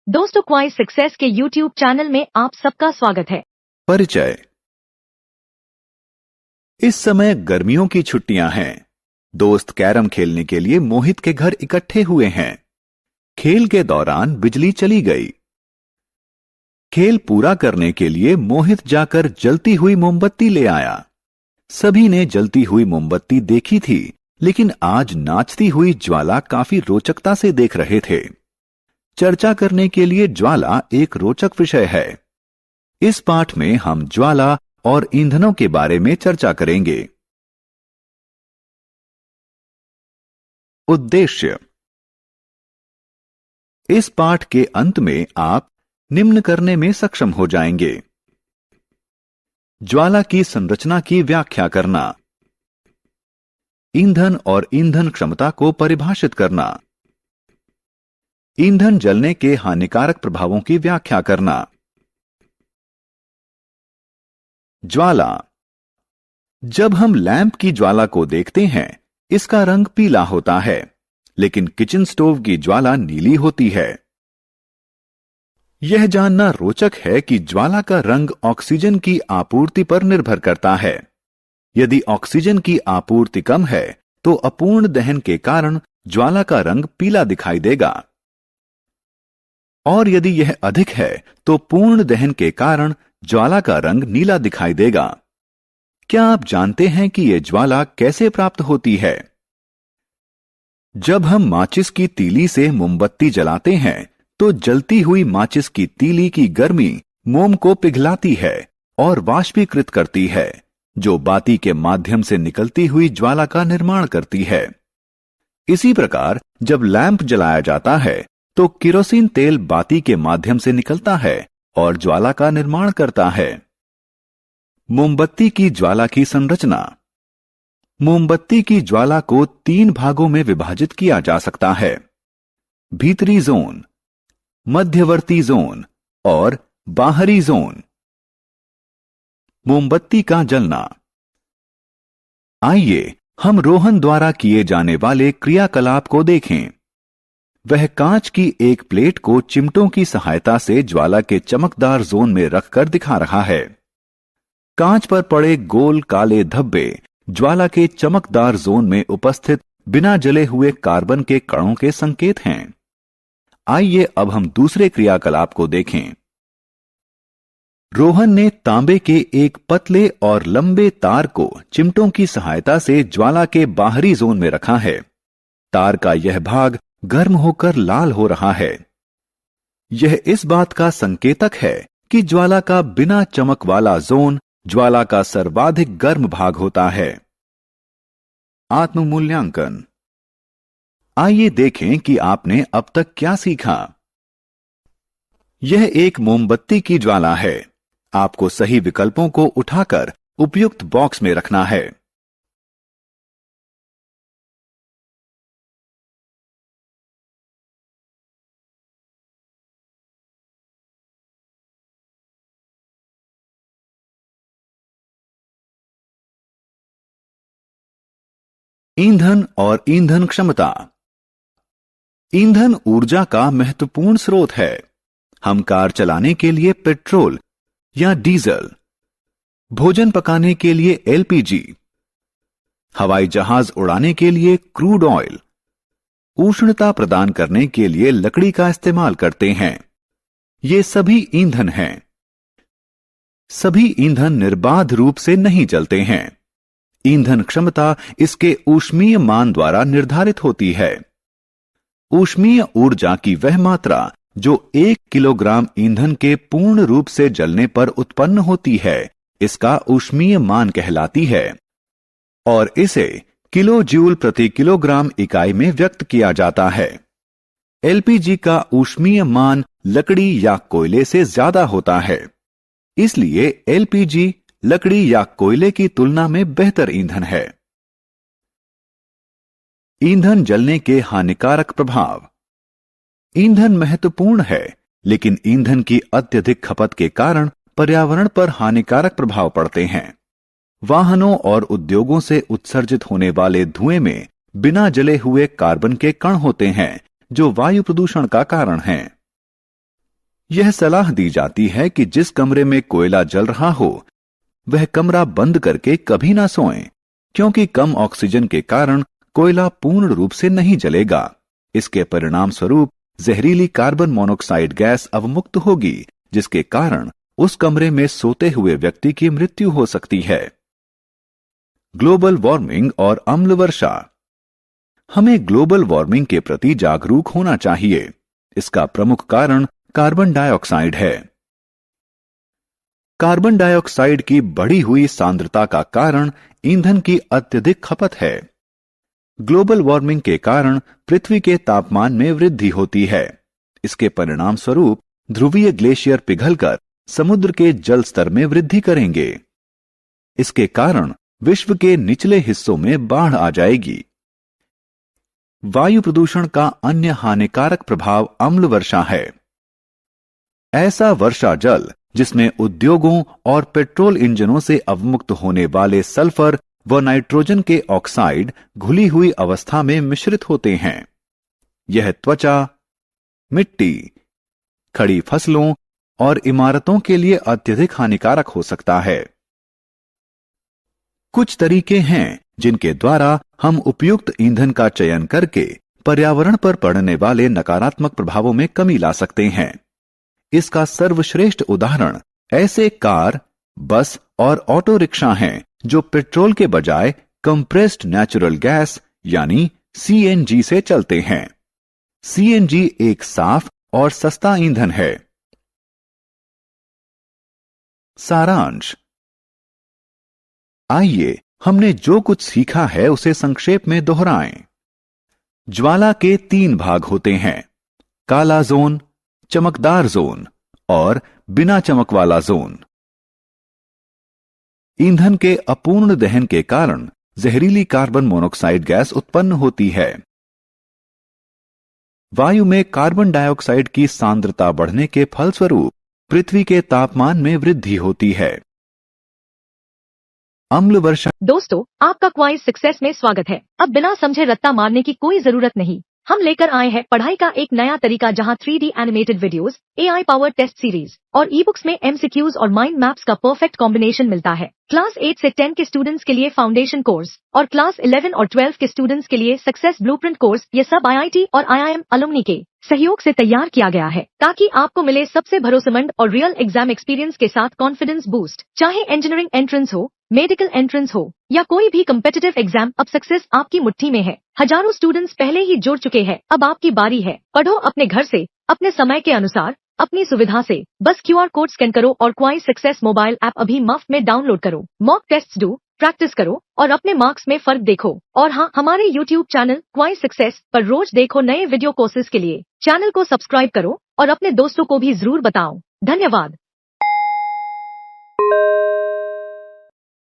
दोस्तों, क्वाइस सक्सेस के YouTube channel में आप सबका स्वागत है। परिचय। इस समय गर्मियों की छुट्टियां हैं। दोस्त कैरम खेलने के लिए मोहित के घर इकट्ठे हुए हैं। खेल के दौरान बिजली चली गई। खेल पूरा करने के लिए मोहित जाकर जलती हुई मोमबत्ती ले आया। सभी ने जलती हुई मोमबत्ती देखी थी, लेकिन आज नाचती हुई ज्वाला काफी रोचकता से देख रहे थे। चर्चा करने के लिए ज्वाला एक रोचक विषय है। इस पाठ में हम ज्वाला और ईंधनों के बारे में चर्चा करेंगे। उद्देश्य। इस पाठ के अंत में आप निम्न करने में सक्षम हो जाएंगे: ज्वाला की संरचना की व्याख्या करना, ईंधन और ईंधन क्षमता को परिभाषित करना, ईंधन जलने के हानिकारक प्रभावों की व्याख्या करना। ज्वाला। जब हम लैंप की ज्वाला को देखते हैं, इसका रंग पीला होता है, लेकिन किचन स्टोव की ज्वाला नीली होती है। यह जानना रोचक है कि ज्वाला का रंग ऑक्सीजन की आपूर्ति पर निर्भर करता है। यदि ऑक्सीजन की आपूर्ति कम है, तो अपूर्ण दहन के कारण ज्वाला का रंग पीला दिखाई देगा, और यदि यह अधिक है तो पूर्ण दहन के कारण ज्वाला का रंग नीला दिखाई देगा। क्या आप जानते हैं कि यह ज्वाला कैसे प्राप्त होती है? जब हम माचिस की तीली से मोमबत्ती जलाते हैं, तो जलती हुई माचिस की तीली की गर्मी मोम को पिघलाती है और वाष्पीकृत करती है, जो बाती के माध्यम से निकलती हुई ज्वाला का निर्माण करती है। इसी प्रकार जब लैंप जलाया जाता है, तो केरोसिन तेल बाती के माध्यम से निकलता है और ज्वाला का निर्माण करता है। मोमबत्ती की ज्वाला की संरचना। मोमबत्ती की ज्वाला को 3 भागों में विभाजित किया जा सकता है: भीतरी जोन, मध्यवर्ती जोन और बाहरी जोन। मोमबत्ती का जलना। आइए हम रोहन द्वारा किए जाने वाले क्रियाकलाप को देखें। वह कांच की एक प्लेट को चिमटों की सहायता से ज्वाला के चमकदार जोन में रखकर दिखा रहा है। कांच पर पड़े गोल काले धब्बे ज्वाला के चमकदार जोन में उपस्थित बिना जले हुए कार्बन के कणों के संकेत हैं। आइए अब हम दूसरे क्रियाकलाप को देखें। रोहन ने तांबे के एक पतले और लंबे तार को चिमटों की सहायता से ज्वाला के बाहरी जोन में रखा है। तार का यह भाग गर्म होकर लाल हो रहा है। यह इस बात का संकेतक है कि ज्वाला का बिना चमक वाला जोन ज्वाला का सर्वाधिक गर्म भाग होता है। आत्ममूल्यांकन। आइए देखें कि आपने अब तक क्या सीखा। यह एक मोमबत्ती की ज्वाला है। आपको सही विकल्पों को उठाकर उपयुक्त बॉक्स में रखना है। ईंधन और ईंधन क्षमता। ईंधन ऊर्जा का महत्वपूर्ण स्रोत है। हम कार चलाने के लिए पेट्रोल या डीजल, भोजन पकाने के लिए एलपीजी, हवाई जहाज उड़ाने के लिए क्रूड ऑयल, उष्णता प्रदान करने के लिए लकड़ी का इस्तेमाल करते हैं। ये सभी ईंधन हैं। सभी ईंधन निर्बाध रूप से नहीं जलते हैं। ईंधन क्षमता इसके ऊष्मीय मान द्वारा निर्धारित होती है। ऊष्मीय ऊर्जा की वह मात्रा जो 1 किलोग्राम ईंधन के पूर्ण रूप से जलने पर उत्पन्न होती है, इसका ऊष्मीय मान कहलाती है, और इसे किलो जूल प्रति किलोग्राम इकाई में व्यक्त किया जाता है। एलपीजी का ऊष्मीय मान लकड़ी या कोयले से ज्यादा होता है, इसलिए एलपीजी लकड़ी या कोयले की तुलना में बेहतर ईंधन है। ईंधन जलने के हानिकारक प्रभाव। ईंधन महत्वपूर्ण है, लेकिन ईंधन की अत्यधिक खपत के कारण पर्यावरण पर हानिकारक प्रभाव पड़ते हैं। वाहनों और उद्योगों से उत्सर्जित होने वाले धुएं में बिना जले हुए कार्बन के कण होते हैं, जो वायु प्रदूषण का कारण हैं। यह सलाह दी जाती है कि जिस कमरे में कोयला जल रहा हो वह कमरा बंद करके कभी ना सोएं, क्योंकि कम ऑक्सीजन के कारण कोयला पूर्ण रूप से नहीं जलेगा। इसके परिणाम स्वरूप जहरीली कार्बन मोनोऑक्साइड गैस अवमुक्त होगी, जिसके कारण उस कमरे में सोते हुए व्यक्ति की मृत्यु हो सकती है। ग्लोबल वार्मिंग और अम्ल वर्षा। हमें ग्लोबल वार्मिंग के प्रति जागरूक होना चाहिए। इसका प्रमुख कारण कार्बन डाइऑक्साइड है। कार्बन डाइऑक्साइड की बढ़ी हुई सांद्रता का कारण ईंधन की अत्यधिक खपत है। ग्लोबल वार्मिंग के कारण पृथ्वी के तापमान में वृद्धि होती है। इसके परिणाम स्वरूप ध्रुवीय ग्लेशियर पिघलकर समुद्र के जल स्तर में वृद्धि करेंगे। इसके कारण विश्व के निचले हिस्सों में बाढ़ आ जाएगी। वायु प्रदूषण का अन्य हानिकारक प्रभाव अम्ल वर्षा है। ऐसा वर्षा जल जिसमें उद्योगों और पेट्रोल इंजनों से अवमुक्त होने वाले सल्फर व नाइट्रोजन के ऑक्साइड घुली हुई अवस्था में मिश्रित होते हैं। यह त्वचा, मिट्टी, खड़ी फसलों और इमारतों के लिए अत्यधिक हानिकारक हो सकता है। कुछ तरीके हैं जिनके द्वारा हम उपयुक्त ईंधन का चयन करके पर्यावरण पर पड़ने वाले नकारात्मक प्रभावों में कमी ला सकते हैं। इसका सर्वश्रेष्ठ उदाहरण ऐसे कार, बस और ऑटो रिक्शा हैं जो पेट्रोल के बजाय कंप्रेस्ड नेचुरल गैस यानी सीएनजी से चलते हैं। सीएनजी एक साफ और सस्ता ईंधन है। सारांश। आइए हमने जो कुछ सीखा है उसे संक्षेप में दोहराएं। ज्वाला के 3 भाग होते हैं: काला जोन, चमकदार जोन और बिना चमक वाला जोन। ईंधन के अपूर्ण दहन के कारण जहरीली कार्बन मोनोऑक्साइड गैस उत्पन्न होती है। वायु में कार्बन डाइऑक्साइड की सांद्रता बढ़ने के फलस्वरूप पृथ्वी के तापमान में वृद्धि होती है। अम्ल वर्षा। दोस्तों, आपका क्वाइज सक्सेस में स्वागत है। अब बिना समझे रट्टा मारने की कोई जरूरत नहीं। हम लेकर आए हैं पढ़ाई का एक नया तरीका, जहां 3D animated videos, AI powered test series और ई बुक्स में MCQs और माइंड मैप्स का परफेक्ट कॉम्बिनेशन मिलता है। क्लास 8 से 10 के स्टूडेंट्स के लिए फाउंडेशन कोर्स और क्लास 11 और 12 के स्टूडेंट्स के लिए सक्सेस ब्लूप्रिंट कोर्स, ये सब IIT और IIM अलुमनी के सहयोग से तैयार किया गया है, ताकि आपको मिले सबसे भरोसेमंद और रियल एग्जाम एक्सपीरियंस के साथ कॉन्फिडेंस बूस्ट। चाहे इंजीनियरिंग एंट्रेंस हो, मेडिकल एंट्रेंस हो या कोई भी कम्पिटिटिव एग्जाम, अब सक्सेस आपकी मुट्ठी में है। हजारों स्टूडेंट्स पहले ही जुड़ चुके हैं, अब आपकी बारी है। पढ़ो अपने घर से, अपने समय के अनुसार, अपनी सुविधा से। बस QR कोड स्कैन करो और क्वाइज सक्सेस मोबाइल ऐप अभी मुफ्त में डाउनलोड करो। मॉक टेस्ट्स दो, प्रैक्टिस करो और अपने मार्क्स में फर्क देखो। और हाँ, हमारे YouTube चैनल क्वाइज सक्सेस पर रोज देखो नए वीडियो कोर्सेज के लिए। चैनल को सब्सक्राइब करो और अपने दोस्तों को भी जरूर बताओ। धन्यवाद।